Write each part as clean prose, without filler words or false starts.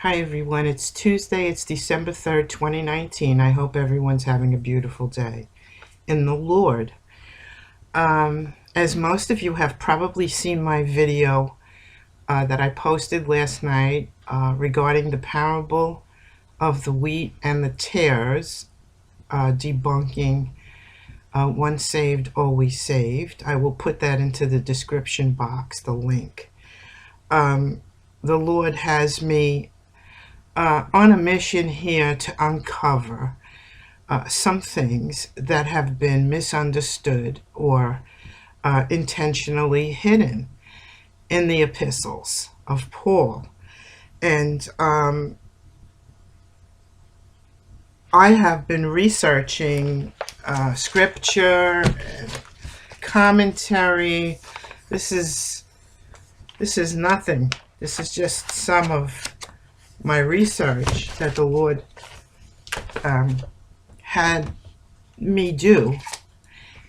Hi everyone, it's Tuesday, it's December 3rd, 2019. I hope everyone's having a beautiful day in the Lord. As most of you have probably seen my video that I posted last night regarding the parable of the wheat and the tares, debunking once saved, always saved. I will put that into the description box, the link. The Lord has me on a mission here to uncover some things that have been misunderstood or intentionally hidden in the epistles of Paul. And I have been researching scripture and commentary. This is nothing. This is just some of my research that the Lord had me do.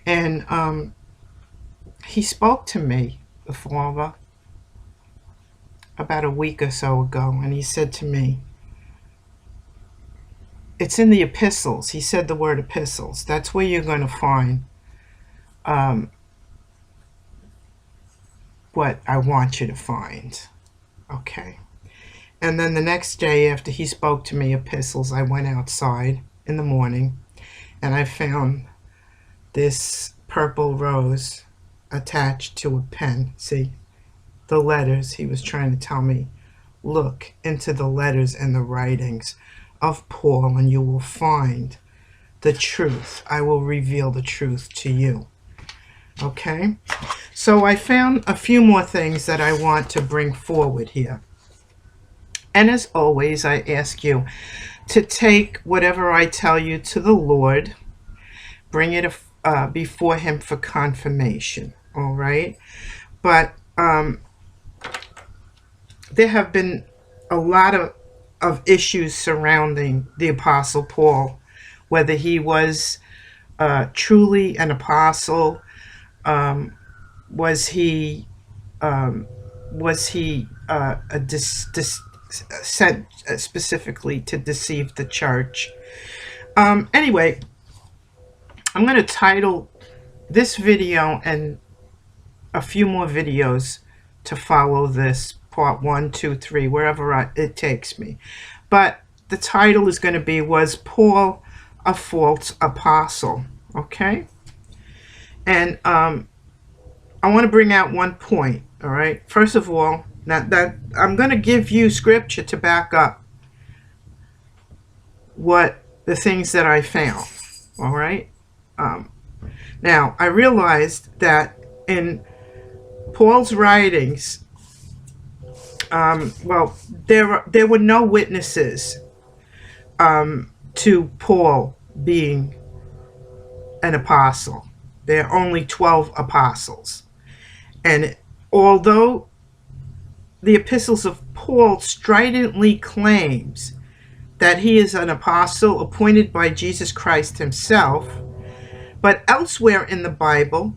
And he spoke to me, the Father, about a week or so ago, and he said to me, it's in the epistles. He said the word epistles. That's where you're going to find what I want you to find. Okay. And then the next day after he spoke to me epistles, I went outside in the morning and I found this purple rose attached to a pen. See, the letters. He was trying to tell me, look into the letters and the writings of Paul and you will find the truth. I will reveal the truth to you. Okay? So I found a few more things that I want to bring forward here. And as always, I ask you to take whatever I tell you to the Lord, bring it before him for confirmation, all right? But there have been a lot of issues surrounding the Apostle Paul, whether he was truly an apostle, was he sent specifically to deceive the church. Anyway, I'm going to title this video and a few more videos to follow this, part 1, 2, 3, wherever it takes me. But the title is going to be, Was Paul a False Apostle? Okay? And I want to bring out one point, all right? First of all, that I'm going to give you scripture to back up what the things that I found, all right? Now, I realized that in Paul's writings, there were no witnesses to Paul being an apostle. There are only 12 apostles. And although the epistles of Paul stridently claims that he is an apostle appointed by Jesus Christ himself, but elsewhere in the Bible,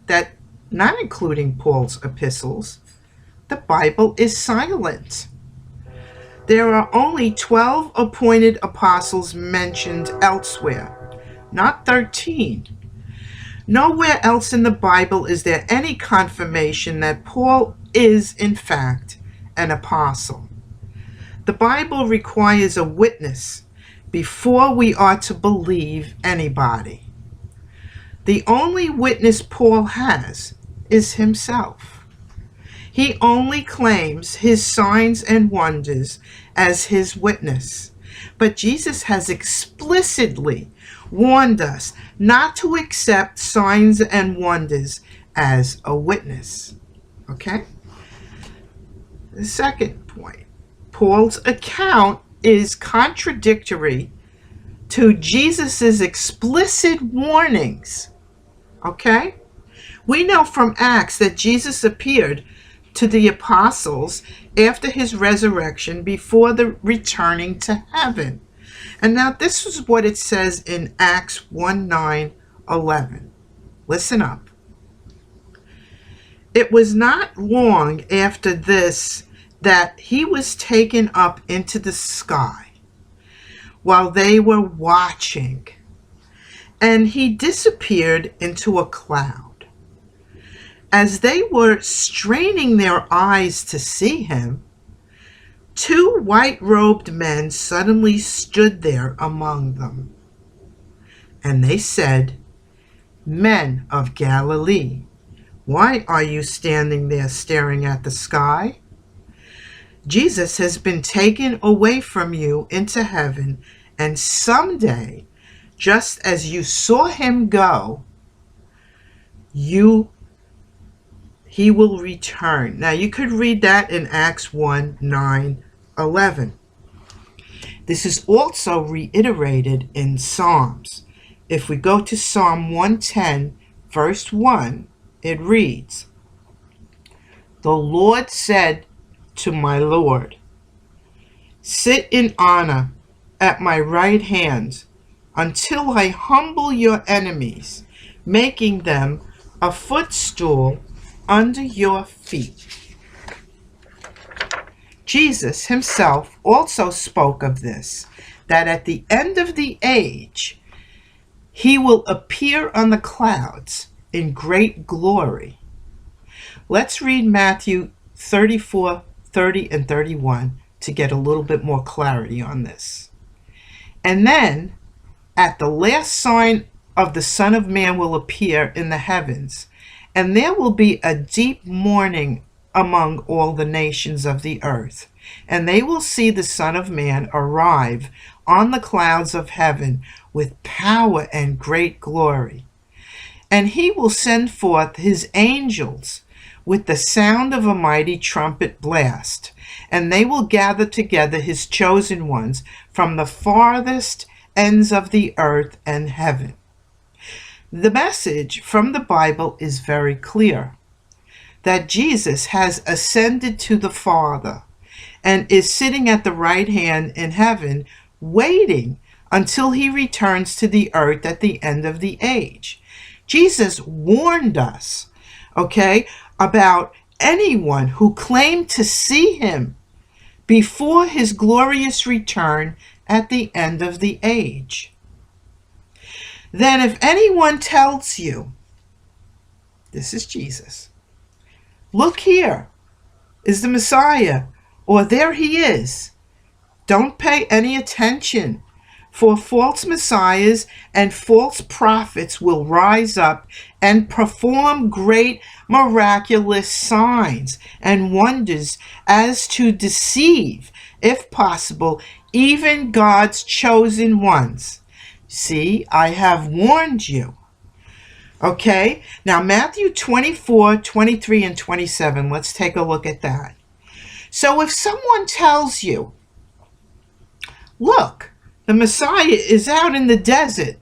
that not including Paul's epistles, the Bible is silent. There are only 12 appointed apostles mentioned elsewhere, not 13. Nowhere else in the Bible is there any confirmation that Paul is, in fact, an apostle. The Bible requires a witness before we are to believe anybody. The only witness Paul has is himself. He only claims his signs and wonders as his witness. But Jesus has explicitly warned us not to accept signs and wonders as a witness. Okay? The second point, Paul's account is contradictory to Jesus's explicit warnings. Okay? We know from Acts that Jesus appeared to the apostles after his resurrection before the returning to heaven. And now this is what it says in Acts 1:9-11. Listen up. It was not long after this that he was taken up into the sky while they were watching, and he disappeared into a cloud. As they were straining their eyes to see him, two white-robed men suddenly stood there among them. And they said, "Men of Galilee, why are you standing there staring at the sky? Jesus has been taken away from you into heaven, and someday, just as you saw him go, he will return." Now you could read that in Acts 1, 9, 11. This is also reiterated in Psalms. If we go to Psalm 110, verse 1, it reads, "The Lord said to my Lord, sit in honor at my right hand until I humble your enemies, making them a footstool under your feet." Jesus himself also spoke of this, that at the end of the age, he will appear on the clouds in great glory. Let's read Matthew 34, 30, and 31 to get a little bit more clarity on this. "And then, at the last sign of the Son of Man will appear in the heavens, and there will be a deep mourning among all the nations of the earth, and they will see the Son of Man arrive on the clouds of heaven with power and great glory. And he will send forth his angels with the sound of a mighty trumpet blast, and they will gather together his chosen ones from the farthest ends of the earth and heaven." The message from the Bible is very clear, that Jesus has ascended to the Father and is sitting at the right hand in heaven, waiting until he returns to the earth at the end of the age. Jesus warned us, about anyone who claimed to see him before his glorious return at the end of the age. "Then if anyone tells you," this is Jesus, "look, here is the Messiah," or "there he is," don't pay any attention, for false messiahs and false prophets will rise up and perform great miraculous signs and wonders as to deceive, if possible, even God's chosen ones. See, I have warned you. Now Matthew 24, 23, and 27, let's take a look at that. So if someone tells you, "Look, the Messiah is out in the desert,"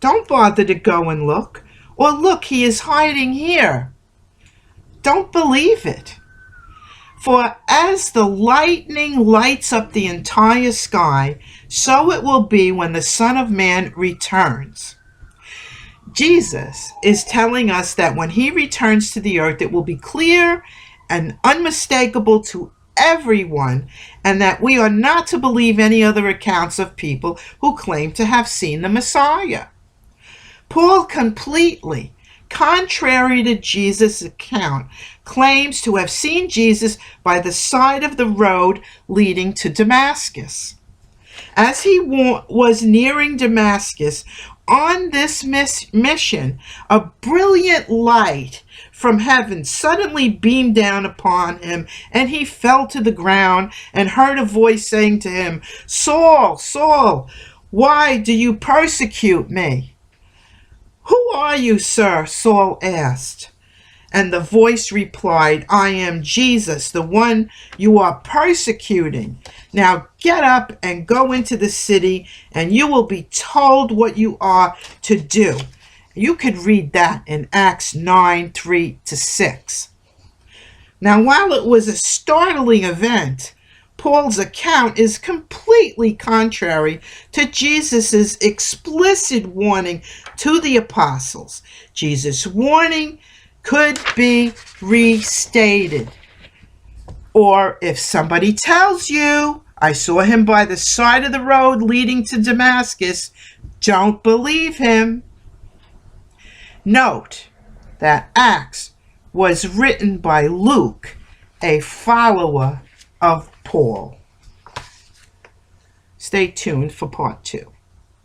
don't bother to go and look. Or, "Look, he is hiding here." Don't believe it. For as the lightning lights up the entire sky, so it will be when the Son of Man returns. Jesus is telling us that when he returns to the earth, it will be clear and unmistakable to everyone, and that we are not to believe any other accounts of people who claim to have seen the Messiah. Paul, completely contrary to Jesus' account, claims to have seen Jesus by the side of the road leading to Damascus. As he was nearing Damascus on this mission, a brilliant light from heaven suddenly beamed down upon him, and he fell to the ground and heard a voice saying to him, "Saul, Saul, why do you persecute me?" "Who are you, sir?" Saul asked. And the voice replied, "I am Jesus, the one you are persecuting. Now get up and go into the city, and you will be told what you are to do." You could read that in Acts 9, 3-6. Now, while it was a startling event, Paul's account is completely contrary to Jesus' explicit warning to the apostles. Jesus' warning could be restated. Or if somebody tells you, I saw him by the side of the road leading to Damascus, don't believe him. Note that Acts was written by Luke, a follower of Paul. Stay tuned for part 2.